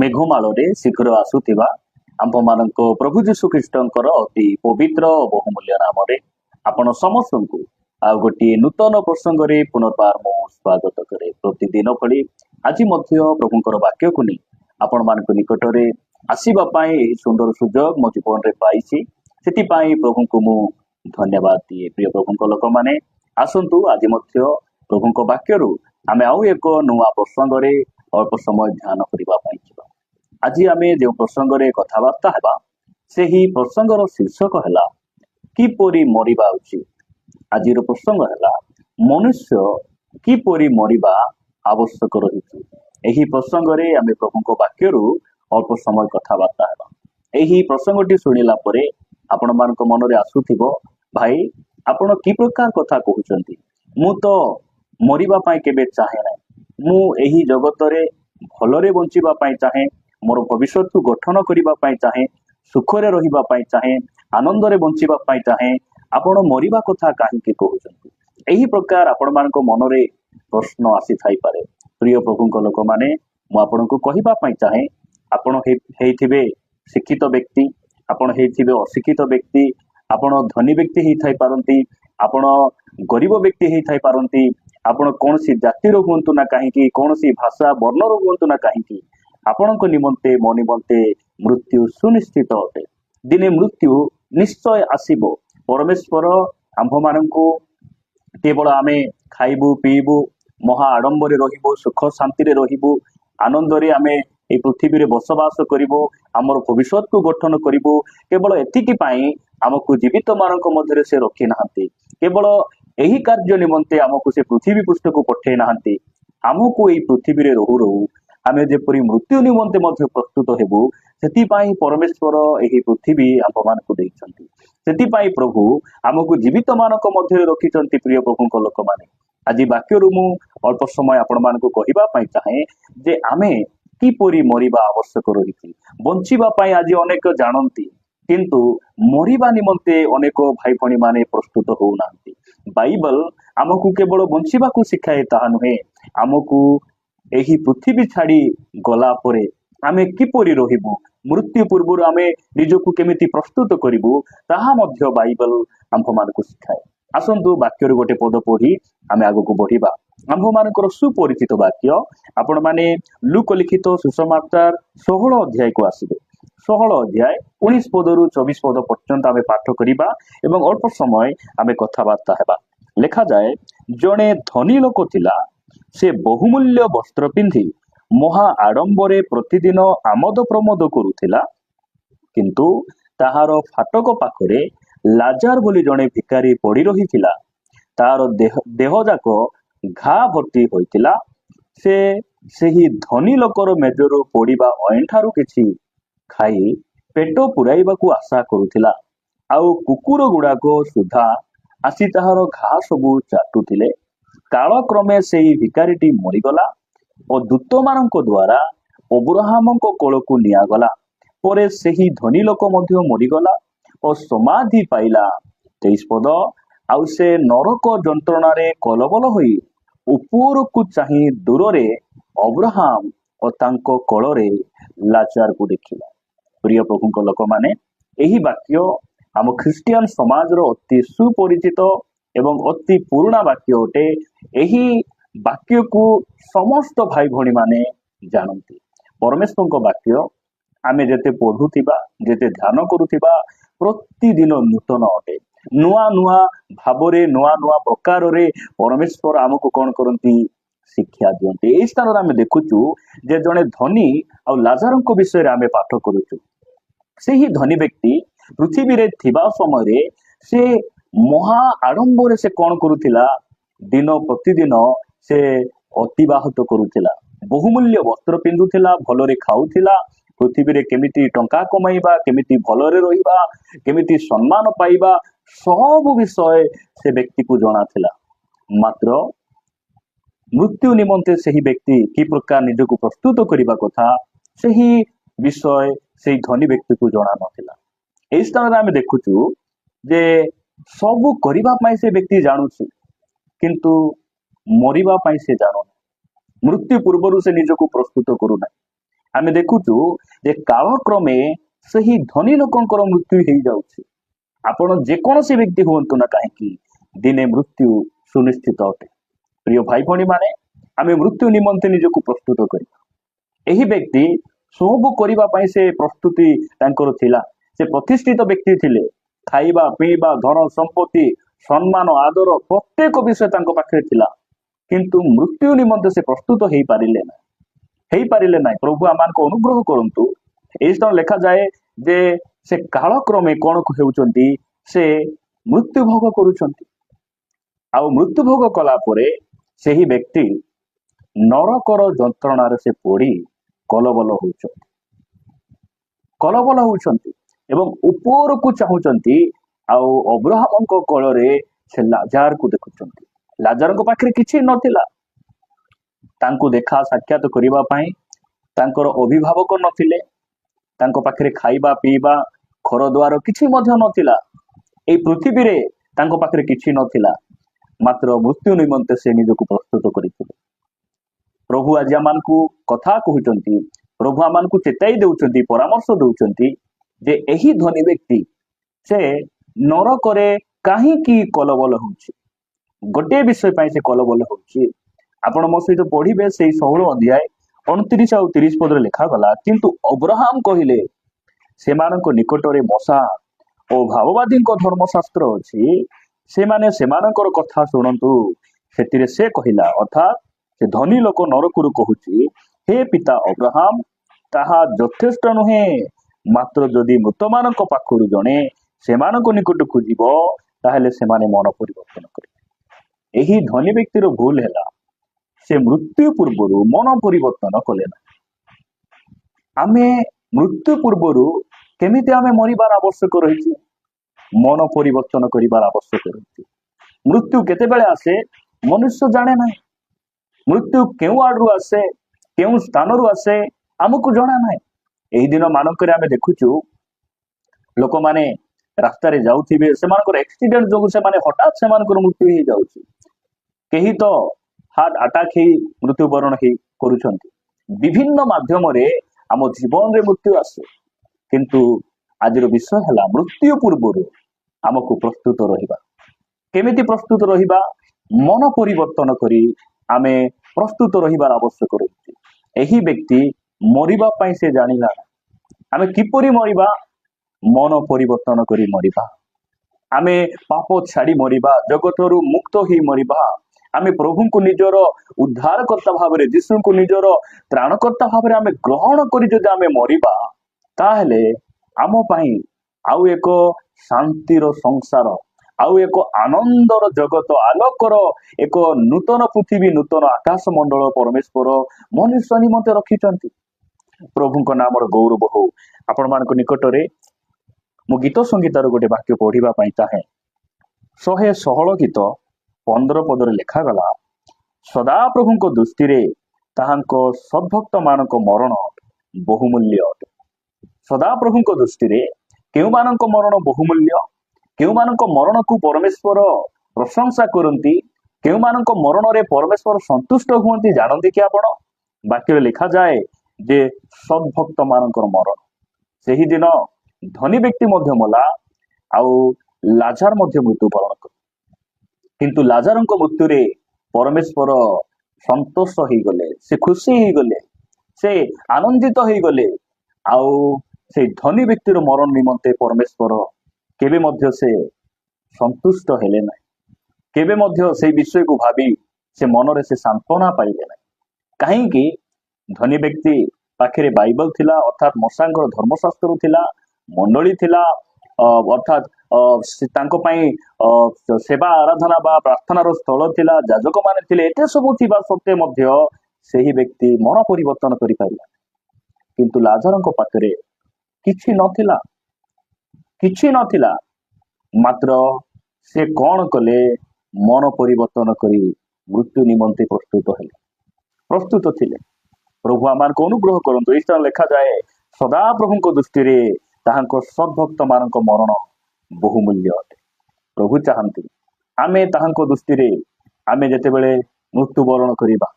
मेघमाଳରେ शीघ्र आसुथिबा आम्भमानଙ୍କ प्रभु जीशु ख्रीष्टଙ୍କର ଅତି ପବିତ୍ର ଓ ବହୁମୂଲ୍ୟ ନାମରେ ଆପଣ ସମସ୍ତଙ୍କୁ ଆଉ ଗୋଟିଏ ନୂତନ ପ୍ରସଙ୍ଗରେ ପୁନର୍ବାର ମୁଁ ସ୍ୱାଗତ କରେ। ପ୍ରତିଦିନ ଭଳି ଆଜି ମଧ୍ୟ ପ୍ରଭୁଙ୍କର ବାକ୍ୟକୁ ନେଇ ଆପଣମାନଙ୍କ ନିକଟରେ ଆସିବା ପାଇଁ ଏହି ସୁନ୍ଦର ସୁଯୋଗ ମୋ ଜୀବନରେ ପାଇଛି, ସେଥିପାଇଁ ପ୍ରଭୁଙ୍କୁ ମୁଁ ଧନ୍ୟବାଦ ଦିଏ। ପ୍ରିୟ ପ୍ରଭୁଙ୍କ ଲୋକମାନେ, ଆସନ୍ତୁ ଆଜି ମଧ୍ୟ ପ୍ରଭୁଙ୍କ ବାକ୍ୟରୁ ଆମେ ଆଉ ଏକ ନୂଆ ପ୍ରସଙ୍ଗରେ ଅଳ୍ପ ସମୟ ଧ୍ୟାନ କରିବା ପାଇଁ ଯିବା। ଆଜି ଆମେ ଯେଉଁ ପ୍ରସଙ୍ଗରେ କଥାବାର୍ତ୍ତା ହେବା, ସେହି ପ୍ରସଙ୍ଗର ଶୀର୍ଷକ ହେଲା କିପରି ମରିବା ଉଚିତ। ଆଜିର ପ୍ରସଙ୍ଗ ହେଲା ମନୁଷ୍ୟ କିପରି ମରିବା ଆବଶ୍ୟକ ରହିଛି। ଏହି ପ୍ରସଙ୍ଗରେ ଆମେ ପ୍ରଭୁଙ୍କ ବାକ୍ୟରୁ ଅଳ୍ପ ସମୟ କଥାବାର୍ତ୍ତା ହେବା। ଏହି ପ୍ରସଙ୍ଗଟି ଶୁଣିଲା ପରେ ଆପଣମାନଙ୍କ ମନରେ ଆସୁଥିବ, ଭାଇ ଆପଣ କି ପ୍ରକାର କଥା କହୁଛନ୍ତି, ମୁଁ ତ ମରିବା ପାଇଁ କେବେ ଚାହେଁ ନାହିଁ। ମୁଁ ଏହି ଜଗତରେ ଭଲରେ ବଞ୍ଚିବା ପାଇଁ ଚାହେଁ, ମୋର ଭବିଷ୍ୟତକୁ ଗଠନ କରିବା ପାଇଁ ଚାହେଁ, ସୁଖରେ ରହିବା ପାଇଁ ଚାହେଁ, ଆନନ୍ଦରେ ବଞ୍ଚିବା ପାଇଁ ଚାହେଁ। ଆପଣ ମରିବା କଥା କାହିଁକି କହୁଛନ୍ତି? ଏହି ପ୍ରକାର ଆପଣମାନଙ୍କ ମନରେ ପ୍ରଶ୍ନ ଆସିଥାଇପାରେ। ପ୍ରିୟ ପ୍ରଭୁଙ୍କ ଲୋକମାନେ, ମୁଁ ଆପଣଙ୍କୁ କହିବା ପାଇଁ ଚାହେଁ, ଆପଣ ହେଇଥିବେ ଶିକ୍ଷିତ ବ୍ୟକ୍ତି, ଆପଣ ହେଇଥିବେ ଅଶିକ୍ଷିତ ବ୍ୟକ୍ତି, ଆପଣ ଧନୀ ବ୍ୟକ୍ତି ହେଇଥାଇ ପାରନ୍ତି, ଆପଣ ଗରିବ ବ୍ୟକ୍ତି ହେଇଥାଇ ପାରନ୍ତି, ଆପଣ କୌଣସି ଜାତିର ହୁଅନ୍ତୁ ନା କାହିଁକି, କୌଣସି ଭାଷା ବର୍ଣ୍ଣର ହୁଅନ୍ତୁ ନା କାହିଁକି, ଆପଣଙ୍କ ନିମନ୍ତେ ମୋ ନିମନ୍ତେ ମୃତ୍ୟୁ ସୁନିଶ୍ଚିତ ଅଟେ। ଦିନେ ମୃତ୍ୟୁ ନିଶ୍ଚୟ ଆସିବ। ପରମେଶ୍ୱର ଆମ୍ଭମାନଙ୍କୁ କେବଳ ଆମେ ଖାଇବୁ ପିଇବୁ, ମହା ଆଡମ୍ବରେ ରହିବୁ, ସୁଖ ଶାନ୍ତିରେ ରହିବୁ, ଆନନ୍ଦରେ ଆମେ এই ପୃଥିବୀରେ ବସବାସ କରିବୁ, ଆମର ଭବିଷ୍ୟତକୁ ଗଠନ କରିବୁ, କେବଳ ଏତିକି ପାଇଁ ଆମକୁ ଜୀବିତ ମାନଙ୍କ ମଧ୍ୟରେ ସେ ରଖି ନାହାନ୍ତି। କେବଳ ଏହି କାର୍ଯ୍ୟ ନିମନ୍ତେ ଆମକୁ ସେ ପୃଥିବୀ ପୃଷ୍ଠକୁ ପଠେଇ ନାହାନ୍ତି। ଆମକୁ ଏଇ ପୃଥିବୀରେ ରହୁ ରହୁ ଆମେ ଯେପରି ମୃତ୍ୟୁ ନିମନ୍ତେ ମଧ୍ୟ ପ୍ରସ୍ତୁତ ହେବୁ, ସେଥିପାଇଁ ପରମେଶ୍ୱର ଏହି ପୃଥିବୀ ଆମ୍ଭମାନଙ୍କୁ ଦେଇଛନ୍ତି। ସେଥିପାଇଁ ପ୍ରଭୁ ଆମକୁ ଜୀବିତ ମାନଙ୍କ ମଧ୍ୟରେ ରଖିଛନ୍ତି। ପ୍ରିୟ ପ୍ରଭୁଙ୍କ ଲୋକମାନେ, ଆଜି ବାକ୍ୟରୁ ମୁଁ ଅଳ୍ପ ସମୟ ଆପଣମାନଙ୍କୁ କହିବା ପାଇଁ ଚାହେଁ ଯେ ଆମେ କିପରି ମରିବା ଆବଶ୍ୟକ ରହିଛି। ବଞ୍ଚିବା ପାଇଁ ଆଜି ଅନେକ ଜାଣନ୍ତି, କିନ୍ତୁ ମରିବା ନିମନ୍ତେ ଅନେକ ଭାଇ ଭଉଣୀ ମାନେ ପ୍ରସ୍ତୁତ ହଉନାହାନ୍ତି। ବାଇବଲ ଆମକୁ କେବଳ ବଞ୍ଚିବାକୁ ଶିଖାଏ ତାହା ନୁହେଁ, ଆମକୁ ଏହି ପୃଥିବୀ ଛାଡି ଗଲା ପରେ ଆମେ କିପରି ରହିବୁ, ମୃତ୍ୟୁ ପୂର୍ବରୁ ଆମେ ନିଜକୁ କେମିତି ପ୍ରସ୍ତୁତ କରିବୁ, ତାହା ମଧ୍ୟ ବାଇବଲ ଆମ୍ଭମାନଙ୍କୁ ଶିଖାଏ। ଆସନ୍ତୁ ବାକ୍ୟରୁ ଗୋଟେ ପଦ ପଢି ଆମେ ଆଗକୁ ବଢିବା। ଆମ୍ଭମାନଙ୍କର ସୁପରିଚିତ ବାକ୍ୟ, ଆପଣ ମାନେ ଲୁକ ଲିଖିତ ସୁସମାଚାର 16 ଅଧ୍ୟାୟକୁ ଆସିବେ। 16 ଅଧ୍ୟାୟ 19 ପଦରୁ 24 ପଦ ପର୍ଯ୍ୟନ୍ତ ଆମେ ପାଠ କରିବା ଏବଂ ଅଳ୍ପ ସମୟ ଆମେ କଥାବାର୍ତ୍ତା ହେବା। ଲେଖାଯାଏ, ଜଣେ ଧନୀ ଲୋକ ଥିଲା। ସେ ବହୁମୂଲ୍ୟ ବସ୍ତ୍ର ପିନ୍ଧି ମହା ଆଡମ୍ବରେ ପ୍ରତିଦିନ ଆମୋଦ ପ୍ରମୋଦ କରୁଥିଲା। କିନ୍ତୁ ତାହାର ଫାଟକ ପାଖରେ ଲାଜାର ବୋଲି ଜଣେ ଭିକାରୀ ପଡି ରହିଥିଲା। ତାର ଦେହ ଯାକ ଘା ଭର୍ତ୍ତି ହୋଇଥିଲା। ସେ ସେହି ଧନୀ ଲୋକର ମେଜରୁ ପଡିବା ଅଇଁଠାରୁ କିଛି ଖାଇ ପେଟ ପୁରାଇବାକୁ ଆଶା କରୁଥିଲା। ଆଉ କୁକୁର ଗୁଡାକ ସୁଦ୍ଧା ଆସି ତାହାର ଘା ସବୁ ଚାଟୁଥିଲେ। କାଳକ୍ରମେ ସେହି ଭିକାରୀଟି ମରିଗଲା ଓ ଦୂତମାନଙ୍କ ଦ୍ୱାରା ଅବ୍ରାହାମଙ୍କ କୋଳକୁ ନିଆଗଲା। ପରେ ସେହି ଧନୀ ଲୋକ ମଧ୍ୟ ମରିଗଲା ଓ ସମାଧି ପାଇଲା। 23 ପଦ, ଆଉ ସେ ନରକ ଯନ୍ତ୍ରଣାରେ କଲବଲ ହୋଇ ଉପରକୁ ଚାହିଁ ଦୂରରେ ଅବ୍ରାହାମ ଓ ତାଙ୍କ କୋଳରେ ଲାଜାରକୁ ଦେଖିଲା। ପ୍ରିୟ ପ୍ରଭୁଙ୍କ ଲୋକମାନେ, ଏହି ବାକ୍ୟ ଆମ ଖ୍ରୀଷ୍ଟିଆନ ସମାଜର ଅତି ସୁପରିଚିତ ଏବଂ ଅତି ପୁରୁଣା ବାକ୍ୟ ଅଟେ। ଏହି ବାକ୍ୟକୁ ସମସ୍ତ ଭାଇ ଭଉଣୀ ମାନେ ଜାଣନ୍ତି। ପରମେଶ୍ୱରଙ୍କ ବାକ୍ୟ ଆମେ ଯେତେ ପଢୁଥିବା, ଯେତେ ଧ୍ୟାନ କରୁଥିବା, ପ୍ରତିଦିନ ନୂତନ ଅଟେ। ନୂଆ ନୂଆ ଭାବରେ, ନୂଆ ନୂଆ ପ୍ରକାରରେ ପରମେଶ୍ୱର ଆମକୁ କଣ କରନ୍ତି? ଶିକ୍ଷା ଦିଅନ୍ତି। ଏହି ସ୍ଥାନରେ ଆମେ ଦେଖୁଛୁ ଯେ ଜଣେ ଧନୀ ଆଉ ଲାଜାରଙ୍କ ବିଷୟରେ ଆମେ ପାଠ କରୁଛୁ। ସେହି ଧନୀ ବ୍ୟକ୍ତି ପୃଥିବୀରେ ଥିବା ସମୟରେ ସେ ମହା ଆଡମ୍ବରେ ସେ କଣ କରୁଥିଲା? ଦିନ ପ୍ରତିଦିନ ସେ ଅତିବାହିତ କରୁଥିଲା। ବହୁମୂଲ୍ୟ ବସ୍ତ୍ର ପିନ୍ଧୁଥିଲା, ଭଲରେ ଖାଉଥିଲା। ପୃଥିବୀରେ କେମିତି ଟଙ୍କା କମାଇବା, କେମିତି ଭଲରେ ରହିବା, କେମିତି ସମ୍ମାନ ପାଇବା, ସବୁ ବିଷୟ ସେ ବ୍ୟକ୍ତିକୁ ଜଣାଥିଲା। ମାତ୍ର ମୃତ୍ୟୁ ନିମନ୍ତେ ସେହି ବ୍ୟକ୍ତି କି ପ୍ରକାର ନିଜକୁ ପ୍ରସ୍ତୁତ କରିବା କଥା, ସେହି ବିଷୟ ସେହି ଧନୀ ବ୍ୟକ୍ତିକୁ ଜଣା ନଥିଲା। ଏହି ସ୍ଥାନରେ ଆମେ ଦେଖୁଛୁ ଯେ ସବୁ କରିବା ପାଇଁ ସେ ବ୍ୟକ୍ତି ଜାଣୁଛି, କିନ୍ତୁ ମରିବା ପାଇଁ ସେ ଜାଣୁନି। ମୃତ୍ୟୁ ପୂର୍ବରୁ ସେ ନିଜକୁ ପ୍ରସ୍ତୁତ କରୁନାହିଁ। आमे देखुचु जे कालक्रमे सही धनी लोकंकर मृत्यु हो जाउछि। आपण जेकोसी व्यक्ति हुंतु ना कहीं दिने मृत्यु सुनिश्चित अटे। प्रिय भाई भणी माने आमे मृत्यु निमंते निजको प्रस्तुत करी एही व्यक्ति सब करिबा पई से प्रस्तुति तांकर थिला। से प्रतिष्ठित व्यक्ति थिले। खाइबा पीबा धन संपत्ति सम्मान आदर प्रत्येक विषय तांको पाखे थिला, किंतु मृत्यु निमंते से प्रस्तुत हेई पारिले ना। प्रभु आमान को अनुग्रह करंतु। एही स्थान लिखा जाए जे से कालक्रमे कोन हेउचंती से मृत्यु भोग करूचंती। आ मृत्यु भोग कला परे सेही व्यक्ति नरकर जंत्रणार से पड़ी कलबल होउचंती एवं ऊपर को चाहूचंती। आउ अब्राहम को कलरे से लाजार को देखुचंती। लाजार को पाखरे किछि नथिला, तांको देखा साक्षात करिबा पई तांकर अभिभावक नथिले, तांको पाखरे खाइबा पीबा घर द्वार किछि मध्य नथिला। ए पृथ्वी रे तांको पाखरे किछि नथिला, मात्र मृत्यु निमंते से निजको प्रस्तुत करिथिले। प्रभु आज आमानकु कथा कहउचंती, प्रभु आमानकु चेताई देउचंती, परामर्श देउचंती जे एही धनी व्यक्ति से नरकरे काहे की कलबल होउछि। गोटे विषय पई से कलबल होउछि। आपण मो सहित पढ़िबे सेही 16 अध्याय 29 और 30 पद रे लिखा गला, किंतु अब्राहम कहिले सेमानक निकटरे मशा ओ भाववादी धर्मशास्त्र अछि, से माने सेमानकर कथा शुणंतु। सेतिरे से कहिला, अर्थात से धनी लोक नरकुरु कहूछि, हे पिता अब्राहम, ताहा यथेष्ट नुहे, मात्र जदि मृतमानक पाखरु जणे सेमानक निकटकु जीव ताहेले सेमाने मन परिवर्तन करिबे। एही धनी व्यक्तिर भूल हैला, से मृत्यु पूर्वरु मन परिवर्तन कले ना। आमे मृत्यु पूर्वरु केमिति आमे मरिबार आवश्यक रहिछि, मन परिवर्तन करिबार आवश्यक रहिछि। मृत्यु केतेबेले आसे मनुष्य जाने ना। मृत्यु केउ आडरु आसे, केउ स्थानरु आसे, हमकु जणा ना। एही दिन मानकरे आमे देखुचु लोक माने रास्ता रे जाउथिबे, सेमानकर एक्सीडेंट जोगु से माने हठात सेमानकर मृत्यु हो जाउछि। केही तो हार्ट अटैक ही मृत्युवरण ही करूछंती। विभिन्न माध्यम रे आम जीवन रे मृत्यु आसे, किंतु आज विषय है मृत्यु पूर्व आमको प्रस्तुत रहिबा। केमिति प्रस्तुत रहिबा? मन परिवर्तन करी आमे प्रस्तुत रहिबार आवश्यक रही। एही व्यक्ति मरिबा पई से जानिला आमे किपरि मरिबा, मन परिवर्तन करी मरिबा। आमे पाप छाड़ी मरिबा, जगतरु मुक्त ही मरिबा। आमे प्रभु को निजर उद्धारकर्ता भाव रे, यीशु को निजर त्राणकर्ता भाव रे आमे ग्रहण करी जदि आमे मरिबा, ताहेले आम पाई आउ एक शांतिर संसार, आउ एक आनंदर जगत, आलोकर एक नूतन पृथ्वी, नूतन आकाश मंडल परमेश्वर मनुष्य निमंते रखिचंती। प्रभु को नाम गौरव हो। आपण मान निकट रे मु गीत संगीतार गोटे वाक्य पढ़िबा पई चाहे। 116 गीत 15 पदरे लिखा गला, सदा प्रभु को दृष्टि रे ताहांको सद्भक्त मानक मरण बहुमूल्य अटे। सदा प्रभु को दृष्टि रे केउ मानक मरण बहुमूल्य, केउ मानक मरण को परमेश्वर प्रशंसा करती, केउ मानक मरण रे परमेश्वर संतुष्ट हुंती जानती कि आपण? वाक्य लिखा जाए जे सद्भक्त मानकर मरण। सेही दिन धनी व्यक्ति मध्य मला, आउ लाजार मध्य मृत्युवरण कर, किंतु लाजार मृत्यु रे परमेश्वर संतोष ही गले, से खुशी ही गले, से आनंदित ही गले। आउ से धनी व्यक्तिर मरण निमंते परमेश्वर केबे मध्य से संतुष्ट हेले ना, केबे मध्य से विषय को भाबी से मनरे से सांत्वना पाइले ना। कहीं कि धनी व्यक्ति पाखरे बाइबल थिला, अर्थात मसांगर धर्मशास्त्र थिला, मंडली थिला, अर्थात तांको पई सेवा आराधना बा प्रार्थनार स्थल थिला, याजक माने थिले। एते सब थिबा सत्य मध्य सेही व्यक्ति मन परिवर्तन करि पाइला, किंतु लाजारଙ୍କ पाखरे किछि नथिला, किछि नथिला। मात्र से कौन कले? मन परिवर्तन करी मृत्यु निमंते प्रस्तुत हेले, प्रस्तुत थिले। प्रभु आमान को अनुग्रह करंतु। इस तरह लिखा जाए, सदा प्रभु को दृष्टि रे ताहांको सद्भक्त मानक मरण बहुमूल्य अटे। प्रभु चाहती आमे ताहांको दृष्टि रे आमे जेतेबेले मृत्युवरण करिबा,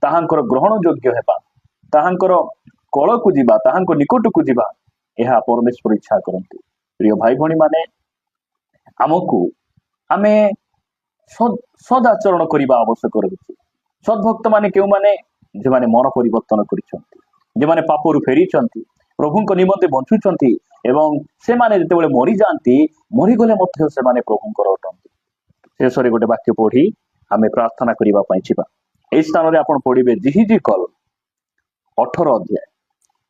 ताहांकर ग्रहण योग्य हेबा, ताहांकर कलकु जिबा ताहांको निकटकु जिबा यह परमेश्वर इच्छा करते। प्रिय भाई भणी माने आमको आमे सदाचरण करने आवश्यक रही। सद्भक्त माने क्यों माने जे माने मन परिवर्तन करिसंती, जे माने पापरु फेरिचंती, प्रभुଙ୍କ निमंते बंचुचंती एवं से माने जेतेबेले मरि जांती मरि गले मध्य से माने प्रभुଙ୍କର अटंती। शेषरे गोटे वाक्य पढ़ी आमे प्रार्थना करिबा पई छिबा। एई स्थान रे आपण पढ़िबे जिहिजिकल 18 अध्याय,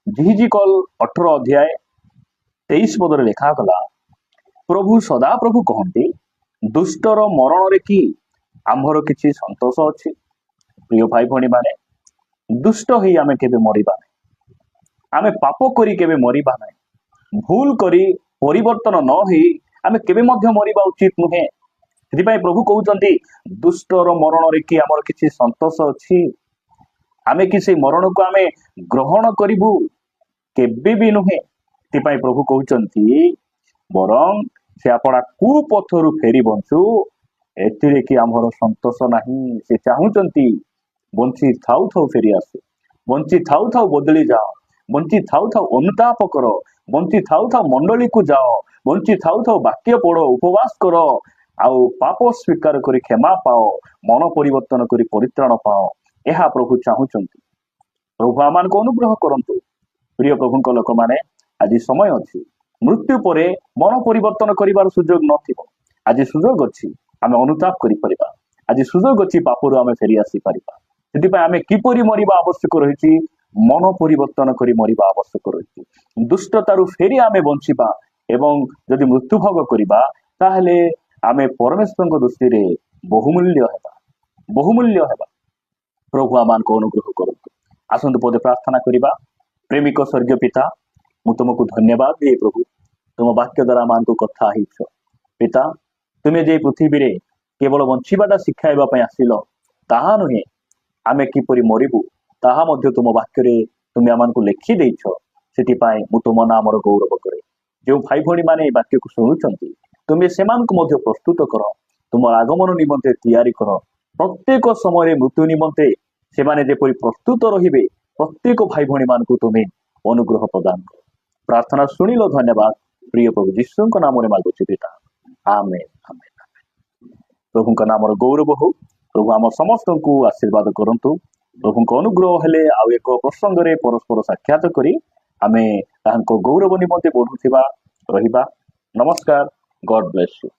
जिहिजिकल 18 अध्याय 23 पदरे लेखा गला, प्रभु सदा प्रभु कहते दुष्टर मरण रे कि आम्भर किछि संतोष अछि। प्रिय भाई भणी माने दुष्ट ही आमे केबे मरिबा नै, आमे पाप करी केबे मरिबा नै, भूल करी परिवर्तन न होई आमे केबे मध्य मरिबा उचित नुहे। ସେଥିପାଇଁ प्रभु कहउचंती दुष्टर मरण रे कि आमर किछि संतोष अछि। आमे कि से मरण को आमे ग्रहण करिबु केबे भी नुहे। ସେଥିପାଇଁ प्रभु कहउचंती बरं से आपणा कुपथरु फेरी बंचु एथिरे कि आमर संतोष नाही। से चाहुचंती बंची थाउ थाउ फेरी आसु, बंची थाउ थाउ बदली जाओ, बंची थाउ थाउ अनुताप करो, बंची थाउ थाउ मंडली को जाओ, बंची थाउ थाउ वाक्य पढ़ो, उपवास करो, आउ पाप स्वीकार करी क्षमा पाओ, मन परिवर्तन करी परित्राण पाओ। यह प्रभु चाहुचंती। प्रभु आमान को अनुग्रह करंतु। प्रिय प्रभुଙ୍କ लोक माने आज समय अछि, मृत्यु परे मन परिवर्तन करिवार सुजोग नथिबो। आज सुजोग अछि आमे अनुताप करि परिबा, आज सुजोग अछि पापरु आमे फेरी आसी परिबा। ସେଥିପାଇଁ ଆମେ କିପରି ମରିବା ଆବଶ୍ୟକ ରହିଛି, ମନ ପରିବର୍ତ୍ତନ କରି ମରିବା ଆବଶ୍ୟକ ରହିଛି। ଦୁଷ୍ଟତାରୁ ଫେରି ଆମେ ବଞ୍ଚିବା ଏବଂ ଯଦି ମୃତ୍ୟୁଭୋଗ କରିବା ତାହେଲେ ଆମେ ପରମେଶ୍ୱରଙ୍କ ଦୃଷ୍ଟିରେ ବହୁମୂଲ୍ୟ ହେବା, ବହୁମୂଲ୍ୟ ହେବା। ପ୍ରଭୁ ଆମମାନଙ୍କୁ ଅନୁଗ୍ରହ କରନ୍ତୁ। ଆସନ୍ତୁ ପଦେ ପ୍ରାର୍ଥନା କରିବା। ପ୍ରେମିକ ସ୍ୱର୍ଗୀୟ ପିତା, ମୁଁ ତୁମକୁ ଧନ୍ୟବାଦ ଦିଏ ପ୍ରଭୁ, ତୁମ ବାକ୍ୟ ଦ୍ୱାରା ଆମମାନଙ୍କୁ କଥା ହେଇଛ। ପିତା, ତୁମେ ଯେ ପୃଥିବୀରେ କେବଳ ବଞ୍ଚିବାଟା ଶିଖାଇବା ପାଇଁ ଆସିଲ ତାହା ନୁହେଁ, आमे किपरि मरिबु ताहा मध्य तुम वाक्य तुम्हें आमको लिखि देइछ। सेथिपाई मु तुम नामर गौरव करे। जो भाई भणी माने वाक्य को शुणुचंती तुम्हें सेमानकु मध्य प्रस्तुत कर, तुम आगमन निमंते तैयारी कर। प्रत्येक समय मृत्यु निमंते से माने जेपरि प्रस्तुत रहिबे प्रत्येक भाई भणी मानकु तुम्हें अनुग्रह प्रदान कर। प्रार्थना सुनिलो, धन्यवाद। प्रिय प्रभु यीशुଙ୍କ नामरे मागुछि पिता, आमेन आमेन। प्रभुଙ୍କ नामर गौरव हो। प्रभु आम समस्त को आशीर्वाद करंतु। प्रभु अनुग्रह हेले आउ एक प्रसंग रे परस्पर साक्षात करी आमे ताहांको गौरव निमंते बढ़ुथिबा रहिबा। नमस्कार, गॉड ब्लेस यू।